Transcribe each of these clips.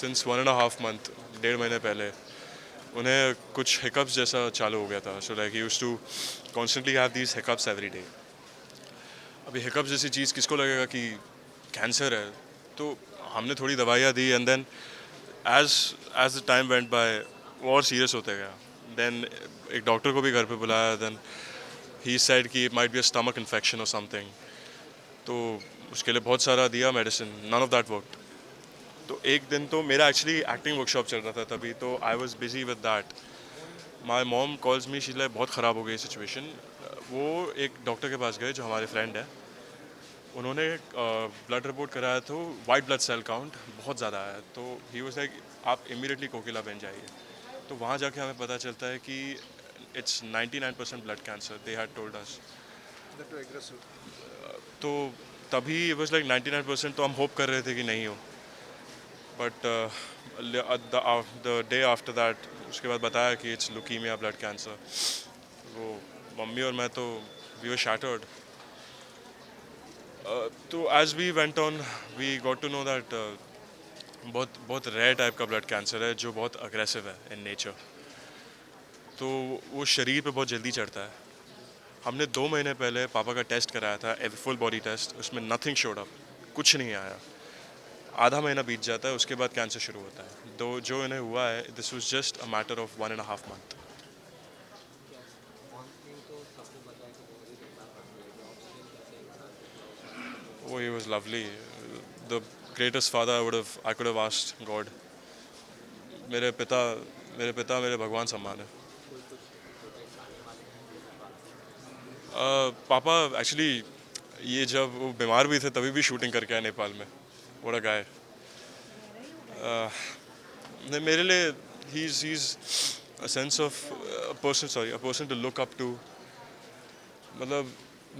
Since 1.5 month, 1.5 महीने पहले उन्हें कुछ हिकअप्स जैसा चालू हो गया था. So like used to constantly have these hiccups every day. अभी हिकअप्स जैसी चीज़ किसको लगेगा कि कैंसर है. तो हमने थोड़ी दवाइयाँ दी and then as as the time went by वो और सीरियस होते गया. देन एक डॉक्टर को भी घर पे बुलाया. देन ही सेड कि it might be a stomach infection और समथिंग. तो उसके लिए बहुत सारा दिया medicine. None of that worked. तो एक दिन तो मेरा एक्चुअली एक्टिंग वर्कशॉप चल रहा था तभी, तो I was busy with that. My mom calls me, Sheela बहुत ख़राब हो गई सिचुएशन. वो एक डॉक्टर के पास गए जो हमारे फ्रेंड है. उन्होंने ब्लड रिपोर्ट कराया तो वाइट ब्लड सेल काउंट बहुत ज़्यादा आया. तो ही वाज लाइक आप इमीडिएटली कोकिला बन जाइए. तो वहाँ जाके हमें पता चलता है कि it's 99% blood cancer they had told us. That too aggressive. तो तभी इट वाज लाइक 99%, तो हम होप कर रहे थे कि नहीं हो. But the day after that उसके बाद बताया कि इट्स लुकीमिया ब्लड कैंसर. वो मम्मी और मैं तो वी वर शैटर्ड. तो as we went on we got to know that बहुत बहुत रेयर टाइप का ब्लड कैंसर है जो बहुत अग्रेसिव है इन नेचर. तो वो शरीर पे बहुत जल्दी चढ़ता है. हमने 2 महीने पहले पापा का टेस्ट कराया था, फुल बॉडी टेस्ट. उसमें नथिंग शोड अप, कुछ नहीं आया. आधा महीना बीत जाता है, उसके बाद कैंसर शुरू होता है. तो जो इन्हें हुआ है, this was just a matter of 1.5 month. Oh, he was lovely. The greatest father I could have asked God. मेरे पिता मेरे भगवान समान है. पापा एक्चुअली ये जब वो बीमार भी थे तभी भी शूटिंग करके आए नेपाल में. What a guy. नहीं, मेरे लिए he's a sense of a person to look up to. मतलब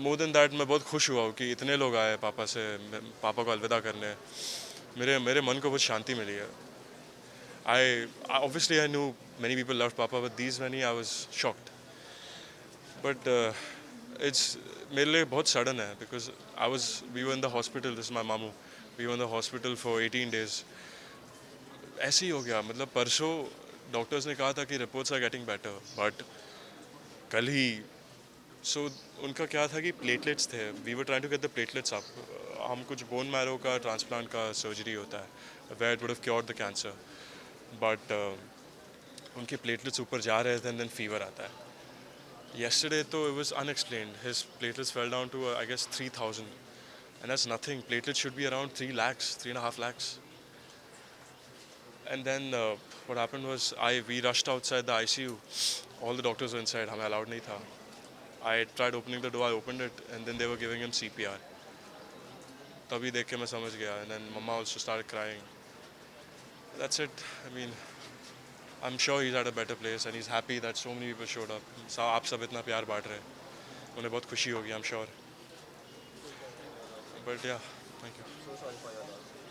मोर देन दैट मैं बहुत खुश हुआ हूँ कि इतने लोग आए पापा को अलविदा करने. मेरे मेरे मन को बहुत शांति मिली है. Obviously I knew many people loved Papa, but these many I was shocked. But it's मेरे लिए बहुत sudden है because we were in the hospital. This is my mamu. We were in the hospital for 18 days. ऐसे ही हो गया. मतलब परसों doctors ने कहा था कि reports are getting better, but कल ही उनका क्या था कि प्लेटलेट्स थे. We were trying to get the platelets up. हम कुछ बोन मैरो का ट्रांसप्लांट का सर्जरी होता है where it would have cured the cancer. But उनके प्लेटलेट्स ऊपर जा रहे थे एंड देन फीवर आता है. Yesterday तो it was unexplained. His platelets fell down to I guess 3,000, and that's nothing. Platelets should be around 3 lakhs, 3.5 lakhs. And then what happened was we rushed outside the ICU. All the doctors were inside. हमें allowed नहीं था. I tried opening the door. I opened it, and then they were giving him CPR. तभी देख के मैं समझ गया. And then Mama also started crying. That's it. I mean, I'm sure he's at a better place and he's happy that so many people showed up. आप सब इतना प्यार बांट रहे हैं. उन्हें बहुत खुशी होगी, I'm sure. So sorry for your loss. But yeah, thank you. So sorry for your loss.